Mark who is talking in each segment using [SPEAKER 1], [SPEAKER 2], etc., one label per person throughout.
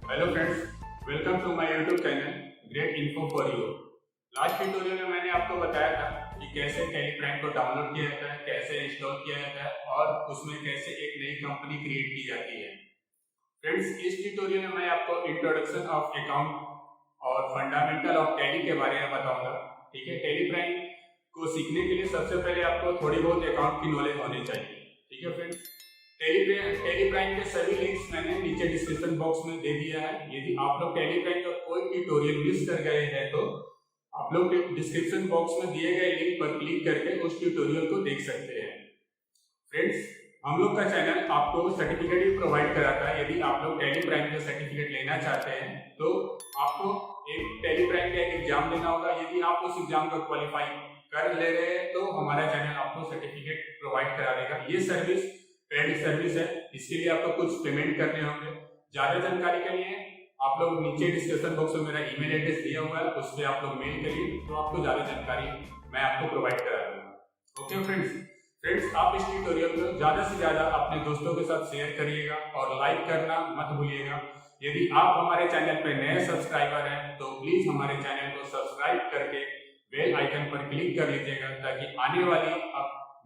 [SPEAKER 1] Hello friends, welcome to my YouTube channel great info for you. Last tutorial में मैंने आपको बताया था कि कैसे टैली प्राइम को डाउनलोड किया जाता है, कैसे इंस्टॉल किया जाता है और उसमें कैसे एक नई कंपनी क्रिएट की जाती है। फ्रेंड्स, इस ट्यूटोरियल में मैं आपको इंट्रोडक्शन ऑफ अकाउंट और फंडामेंटल ऑफ टैली के बारे में बताऊंगा। ठीक है, टैली प्राइम को सीखने के लिए सबसे पहले आपको थोड़ी बहुत अकाउंट की नॉलेज होनी चाहिए। ठीक है फ्रेंड्स, टैली प्राइम के सभी लिंक्स मैंने नीचे डिस्क्रिप्शन बॉक्स में दे दिया है। यदि आप लोग टैली प्राइम का कोई ट्यूटोरियल मिस कर गए हैं तो आप लोग डिस्क्रिप्शन बॉक्स में दिए गए लिंक पर क्लिक करके उस ट्यूटोरियल को देख सकते हैं। फ्रेंड्स, हम लोग का चैनल आपको सर्टिफिकेट भी प्रोवाइड कराता है। यदि आप लोग टैली प्राइम का सर्टिफिकेट लेना चाहते हैं तो आपको एक टैली प्राइम का एक एग्जाम देना होगा। यदि आप उस एग्जाम को क्वालिफाई कर ले रहे हैं तो हमारा चैनल आपको सर्टिफिकेट प्रोवाइड करा देगा। ये सर्विस पेड सर्विस है, इसके लिए आपको कुछ पेमेंट करने होंगे। ज्यादा जानकारी के लिए आप लोग नीचे डिस्क्रिप्शन बॉक्स में मेरा ईमेल एड्रेस दिया हुआ है, उस पर आप लोग मेल करिए तो आपको ज्यादा जानकारी मैं आपको प्रोवाइड करा दूंगा। ओके फ्रेंड्स, आप इस ट्यूटोरियल को ज्यादा से ज्यादा अपने दोस्तों के साथ शेयर करिएगा और लाइक करना मत भूलिएगा। यदि आप हमारे चैनल पे नए सब्सक्राइबर हैं तो प्लीज हमारे चैनल को सब्सक्राइब करके बेल आइकन पर क्लिक कर लीजिएगा ताकि आने वाली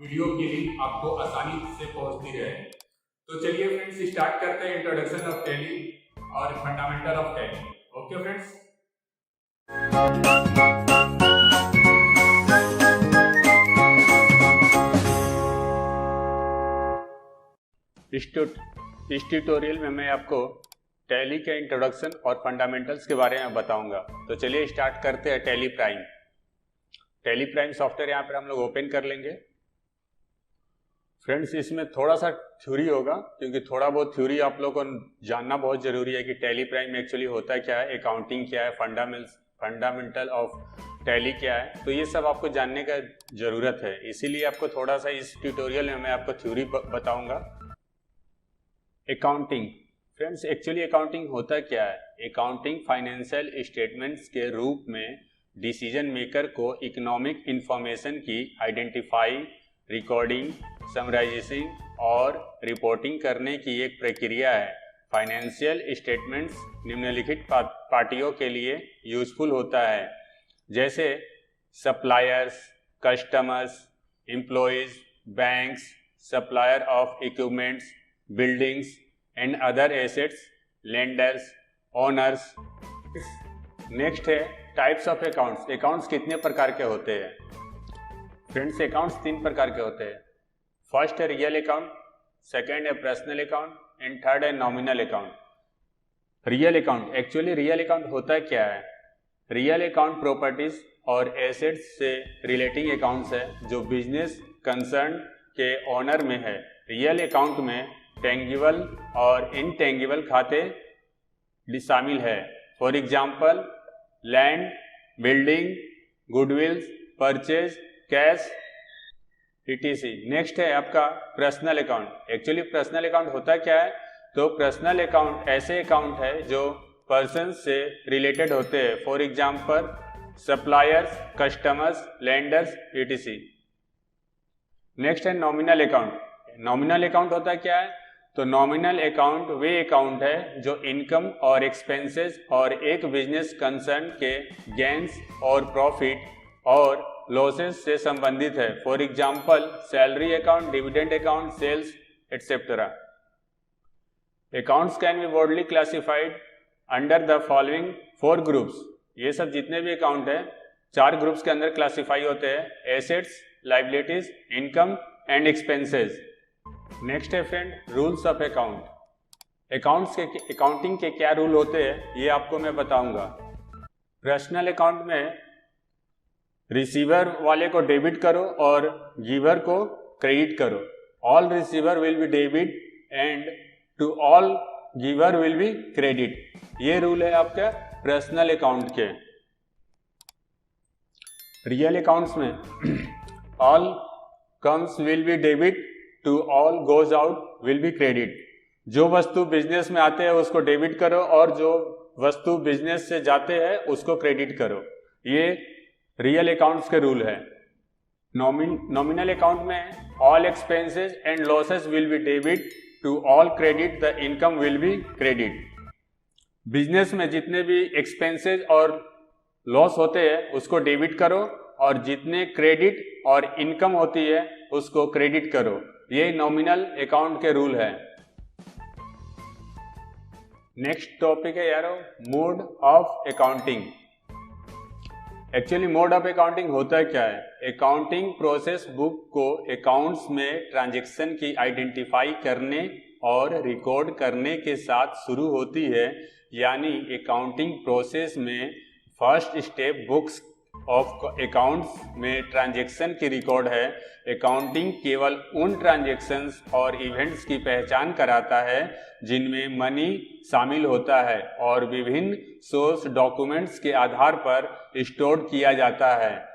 [SPEAKER 1] वीडियो की लिंक आपको आसानी से पहुंचती रहे। तो चलिए फ्रेंड्स, स्टार्ट करते हैं इंट्रोडक्शन ऑफ टैली और fundamental of tally. Okay friends, इस ट्यूटोरियल में मैं आपको टैली के इंट्रोडक्शन और फंडामेंटल्स के बारे में बताऊंगा। तो चलिए स्टार्ट करते हैं। टैली प्राइम सॉफ्टवेयर यहाँ पर हम लोग ओपन कर लेंगे। फ्रेंड्स, इसमें थोड़ा सा थ्योरी होगा क्योंकि थोड़ा बहुत थ्योरी आप लोगों को जानना बहुत ज़रूरी है कि टैली प्राइम एक्चुअली होता क्या है, अकाउंटिंग क्या है, फंडामेंटल ऑफ टैली क्या है। तो ये सब आपको जानने का ज़रूरत है, इसीलिए आपको थोड़ा सा इस ट्यूटोरियल में मैं आपको थ्योरी बताऊंगा। अकाउंटिंग, फ्रेंड्स एक्चुअली अकाउंटिंग होता क्या है? अकाउंटिंग फाइनेंशियल स्टेटमेंट्स के रूप में डिसीजन मेकर को इकोनॉमिक इंफॉर्मेशन की आइडेंटिफाई, रिकॉर्डिंग, समराइजिंग और रिपोर्टिंग करने की एक प्रक्रिया है। फाइनेंशियल स्टेटमेंट्स निम्नलिखित पार्टियों के लिए यूजफुल होता है, जैसे suppliers, customers, employees, banks, supplier of equipments, buildings and other assets, lenders, owners. Next है टाइप्स ऑफ अकाउंट्स। अकाउंट्स कितने प्रकार के होते हैं? फ्रेंड्स, अकाउंट्स 3 प्रकार के होते हैं। फर्स्ट है रियल अकाउंट, सेकेंड है पर्सनल अकाउंट एंड थर्ड है nominal account. Real account, actually real account होता क्या है? रियल अकाउंट प्रॉपर्टीज और एसेट्स से रिलेटिंग अकाउंट्स है जो बिजनेस कंसर्न के ओनर में है। रियल अकाउंट में टेंगिबल और इनटेंगिबल खाते शामिल है। For example land, building, goodwill, purchase, cash, etc। Next है आपका personal account. Actually personal account होता क्या है? तो पर्सनल अकाउंट ऐसे अकाउंट है जो पर्सन से रिलेटेड होते हैं। For example suppliers, customers, lenders, etc। Next है नॉमिनल अकाउंट। नॉमिनल अकाउंट होता क्या है? तो नॉमिनल अकाउंट वे अकाउंट है जो इनकम और एक्सपेंसेस और एक बिजनेस कंसर्न के गेन्स और प्रॉफिट और लॉसेस से संबंधित है। For example salary account, dividend account, sales etcetera. Accounts can be broadly classified under the following 4 groups. ये सब जितने भी अकाउंट है 4 ग्रुप्स के अंदर क्लासिफाई होते हैं: assets, liabilities, income and expenses. Next है friend rules of account. Accounting के क्या रूल होते हैं ये आपको मैं बताऊंगा। पर्सनल अकाउंट में रिसीवर वाले को डेबिट करो और गिवर को क्रेडिट करो। All receiver will be debit and to all giver will be credit. ये रूल है आपके पर्सनल अकाउंट के। रियल अकाउंट्स में all comes will be debit to all goes out will be credit. जो वस्तु business में आते हैं उसको डेबिट करो और जो वस्तु बिजनेस से जाते हैं उसको क्रेडिट करो। ये रियल अकाउंट्स के रूल है। नॉमिनल अकाउंट में all expenses and losses will be debit to all credit, the income will be credit. Business में जितने भी एक्सपेंसेस और लॉस होते हैं उसको डेबिट करो और जितने क्रेडिट और इनकम होती है उसको क्रेडिट करो। ये नॉमिनल अकाउंट के रूल है। नेक्स्ट टॉपिक है यारो, mode of accounting. Actually mode of accounting होता क्या है? अकाउंटिंग प्रोसेस बुक को अकाउंट्स में ट्रांजैक्शन की आइडेंटिफाई करने और रिकॉर्ड करने के साथ शुरू होती है, यानी अकाउंटिंग प्रोसेस में first step books of accounts में ट्रांजैक्शन की रिकॉर्ड है। अकाउंटिंग केवल उन ट्रांजैक्शंस और इवेंट्स की पहचान कराता है जिनमें मनी शामिल होता है और विभिन्न सोर्स डॉक्यूमेंट्स के आधार पर स्टोर किया जाता है।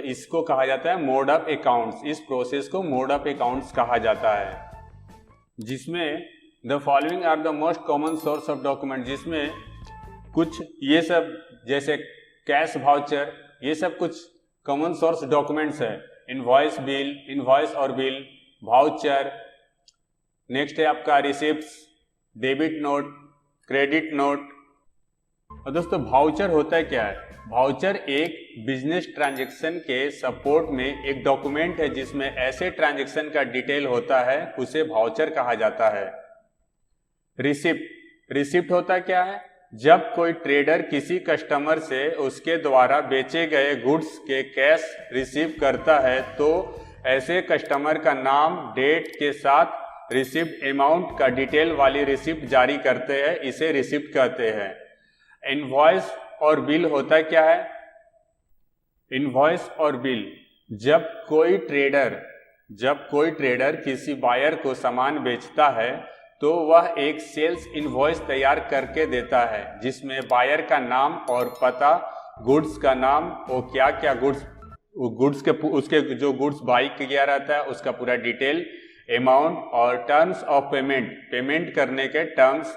[SPEAKER 1] इसको कहा जाता है मोड ऑफ अकाउंट्स। इस प्रोसेस को मोड ऑफ अकाउंट्स कहा जाता है, जिसमें the following are the most common source of document, जिसमें कुछ ये सब जैसे कैश वाउचर, ये सब कुछ कॉमन सोर्स डॉक्यूमेंट्स है। इनवॉइस और बिल, वाउचर, नेक्स्ट है आपका receipts, debit note, credit note. और दोस्तों वाउचर होता है क्या है? वाउचर एक बिजनेस ट्रांजैक्शन के सपोर्ट में एक डॉक्यूमेंट है जिसमें ऐसे ट्रांजैक्शन का डिटेल होता है, उसे वाउचर कहा जाता है। रिसिप्ट होता क्या है? जब कोई ट्रेडर किसी कस्टमर से उसके द्वारा बेचे गए गुड्स के कैश रिसीव करता है तो ऐसे कस्टमर का नाम, डेट के साथ रिसिप्ट अमाउंट का डिटेल वाली रिसिप्ट जारी करते हैं, इसे रिसिप्ट कहते हैं। इनवॉइस और बिल होता क्या है? इनवॉइस और बिल, जब कोई ट्रेडर किसी बायर को सामान बेचता है तो वह एक सेल्स इनवॉइस तैयार करके देता है जिसमें बायर का नाम और पता, गुड्स का नाम, वो क्या क्या गुड्स के उसके जो गुड्स बाई किया रहता है उसका पूरा डिटेल, अमाउंट और टर्म्स ऑफ पेमेंट करने के टर्म्स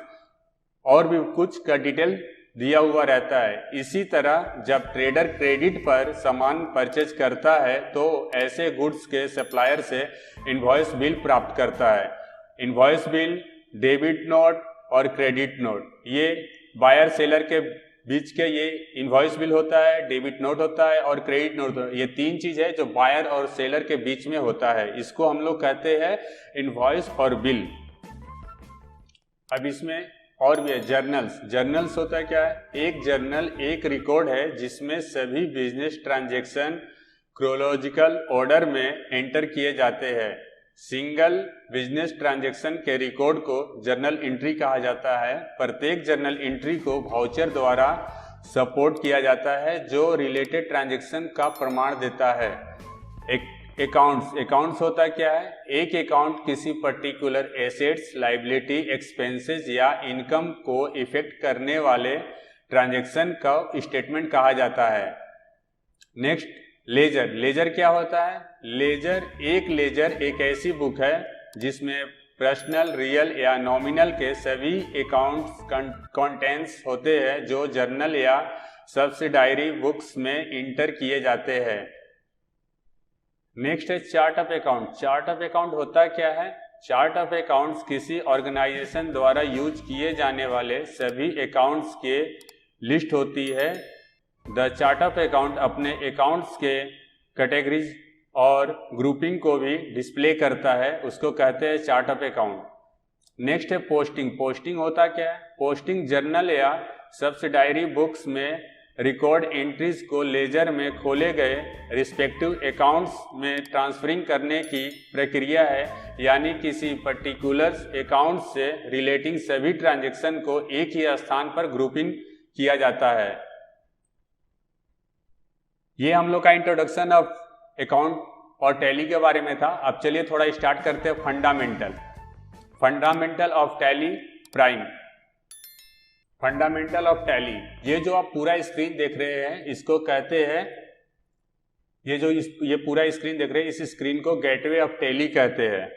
[SPEAKER 1] और भी कुछ का डिटेल दिया हुआ रहता है। इसी तरह जब ट्रेडर क्रेडिट पर सामान परचेज करता है तो ऐसे गुड्स के सप्लायर से इनवॉइस बिल प्राप्त करता है। इनवॉइस बिल, डेबिट नोट और क्रेडिट नोट, ये बायर सेलर के बीच के ये इनवॉइस बिल होता है, डेबिट नोट होता है और क्रेडिट नोट होता है। ये तीन चीज है जो बायर और सेलर के बीच में होता है, इसको हम लोग कहते हैं इनवॉइस और बिल। अब इसमें और भी है जर्नल्स होता है क्या है? एक जर्नल एक रिकॉर्ड है जिसमें सभी बिजनेस ट्रांजैक्शन क्रोनोलॉजिकल ऑर्डर में एंटर किए जाते हैं। सिंगल बिजनेस ट्रांजैक्शन के रिकॉर्ड को जर्नल एंट्री कहा जाता है। प्रत्येक जर्नल एंट्री को वाउचर द्वारा सपोर्ट किया जाता है जो रिलेटेड ट्रांजैक्शन का प्रमाण देता है। अकाउंट्स होता क्या है? एक अकाउंट किसी पर्टिकुलर एसेट्स, लायबिलिटी, एक्सपेंसेस या इनकम को इफेक्ट करने वाले ट्रांजैक्शन का स्टेटमेंट कहा जाता है। नेक्स्ट लेजर क्या होता है? लेजर एक ऐसी बुक है जिसमें पर्सनल, रियल या नॉमिनल के सभी अकाउंट्स कंटेंट्स होते हैं जो जर्नल या सब्सिडायरी बुक्स में इंटर किए जाते हैं। नेक्स्ट है चार्ट ऑफ अकाउंट होता क्या है? चार्ट ऑफ अकाउंट्स किसी ऑर्गेनाइजेशन द्वारा यूज किए जाने वाले सभी अकाउंट्स के लिस्ट होती है। द चार्ट ऑफ अकाउंट अपने अकाउंट्स के कैटेगरीज और ग्रुपिंग को भी डिस्प्ले करता है, उसको कहते हैं चार्ट ऑफ अकाउंट। नेक्स्ट है पोस्टिंग होता क्या है? पोस्टिंग जर्नल या सब्सिडायरी बुक्स में रिकॉर्ड एंट्रीज को लेजर में खोले गए रिस्पेक्टिव अकाउंट्स में ट्रांसफरिंग करने की प्रक्रिया है, यानी किसी पर्टिकुलर अकाउंट से रिलेटिंग सभी ट्रांजैक्शन को एक ही स्थान पर ग्रुपिंग किया जाता है। ये हम लोग का इंट्रोडक्शन ऑफ अकाउंट और टैली के बारे में था। अब चलिए थोड़ा स्टार्ट करते हैं fundamental of tally prime. Fundamental of tally, ये जो आप पूरा स्क्रीन देख रहे हैं इसको कहते हैं, ये पूरा स्क्रीन देख रहे हैं, इस स्क्रीन को गेटवे ऑफ टैली कहते हैं।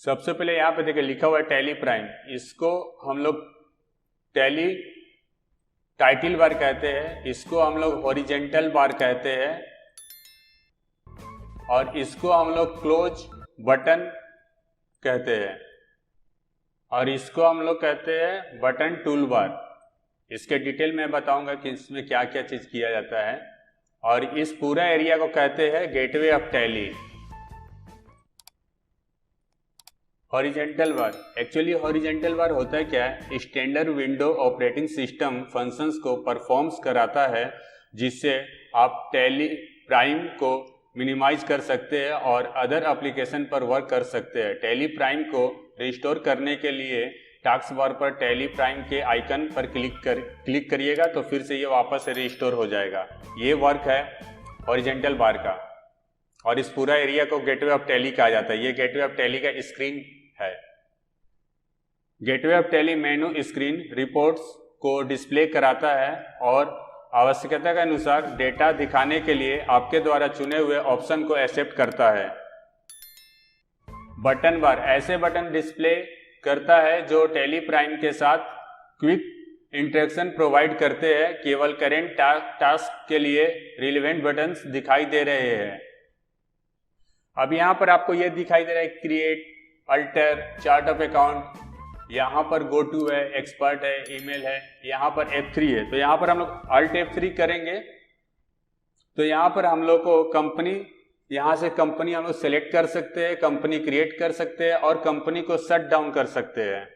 [SPEAKER 1] सबसे पहले यहाँ पे देखिए लिखा हुआ है टैली प्राइम, इसको हम लोग टैली टाइटल बार कहते हैं, इसको हम लोग हॉरिजेंटल बार कहते हैं और इसको हम लोग क्लोज बटन कहते हैं और इसको हम लोग कहते हैं बटन टूल बार। इसके डिटेल में बताऊंगा कि इसमें क्या क्या चीज़ किया जाता है। और इस पूरा एरिया को कहते हैं gateway of tally. Horizontal bar, actually horizontal बार होता है क्या है, standard window operating system functions को परफॉर्म्स कराता है, जिससे आप टैली प्राइम को मिनिमाइज कर सकते हैं और अदर एप्लीकेशन पर वर्क कर सकते हैं। टैली प्राइम को रिस्टोर करने के लिए टास्क बार पर टैली प्राइम के आइकन पर क्लिक करिएगा तो फिर से ये वापस से रिस्टोर हो जाएगा। ये वर्क है हॉरिजेंटल बार का। और इस पूरा एरिया को गेटवे ऑफ टैली कहा जाता है। ये गेटवे ऑफ टैली का स्क्रीन है। Gateway of tally menu screen reports को डिस्प्ले कराता है और आवश्यकता के अनुसार डेटा दिखाने के लिए आपके द्वारा चुने हुए ऑप्शन को एक्सेप्ट करता है। बटन बार ऐसे बटन डिस्प्ले करता है जो टैली प्राइम के साथ क्विक इंटरेक्शन प्रोवाइड करते हैं। केवल करेंट टास्क के लिए रिलेवेंट बटन्स दिखाई दे रहे हैं। अब यहाँ पर आपको यह दिखाई दे रहा है create, alter, chart of account, यहाँ पर गो टू है, एक्सपर्ट है, ईमेल है, यहाँ पर F3 है। तो यहाँ पर हम लोग अल्ट F3 करेंगे तो यहाँ पर हम लोग को कंपनी, यहाँ से कंपनी हम लोग सेलेक्ट कर सकते हैं, कंपनी क्रिएट कर सकते हैं और कंपनी को शट डाउन कर सकते हैं।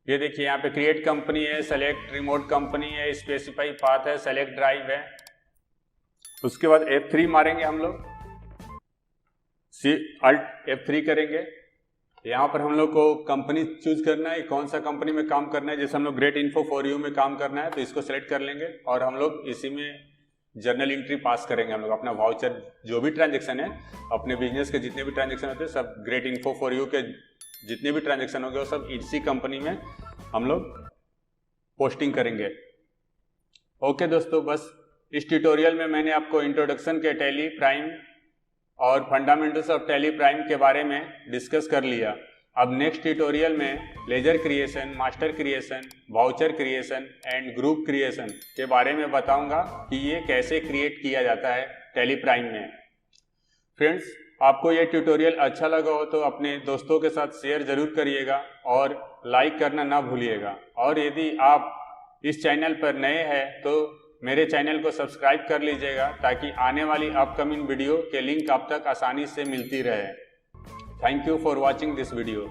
[SPEAKER 1] ये देखिए यहाँ पे क्रिएट कंपनी है, सेलेक्ट रिमोट कंपनी है, स्पेसिफाई पाथ है, सेलेक्ट ड्राइव है। उसके बाद F3 मारेंगे हम लोग, अल्ट F3 करेंगे। यहाँ पर हम लोग को कंपनी चूज करना है, कौन सा कंपनी में काम करना है। जैसे हम लोग ग्रेट इन्फो फॉर यू में काम करना है तो इसको सेलेक्ट कर लेंगे और हम लोग इसी में जर्नल एंट्री पास करेंगे। हम लोग अपना वाउचर जो भी ट्रांजैक्शन है, अपने बिजनेस के जितने भी ट्रांजैक्शन होते हैं सब ग्रेट इन्फो फॉर यू के जितने भी ट्रांजैक्शन होंगे वो सब इसी कंपनी में हम लोग पोस्टिंग करेंगे। ओके दोस्तों, बस इस ट्यूटोरियल में मैंने आपको इंट्रोडक्शन के टैली प्राइम और फंडामेंटल्स ऑफ टैली प्राइम के बारे में डिस्कस कर लिया। अब नेक्स्ट ट्यूटोरियल में laser creation, master creation, voucher creation and group creation के बारे में बताऊंगा कि ये कैसे क्रिएट किया जाता है टैली प्राइम में। फ्रेंड्स, आपको ये ट्यूटोरियल अच्छा लगा हो तो अपने दोस्तों के साथ शेयर जरूर करिएगा और लाइक करना ना भूलिएगा। और यदि आप इस चैनल पर नए हैं तो मेरे चैनल को सब्सक्राइब कर लीजिएगा ताकि आने वाली अपकमिंग वीडियो के लिंक आप तक आसानी से मिलती रहे। Thank you for watching this video.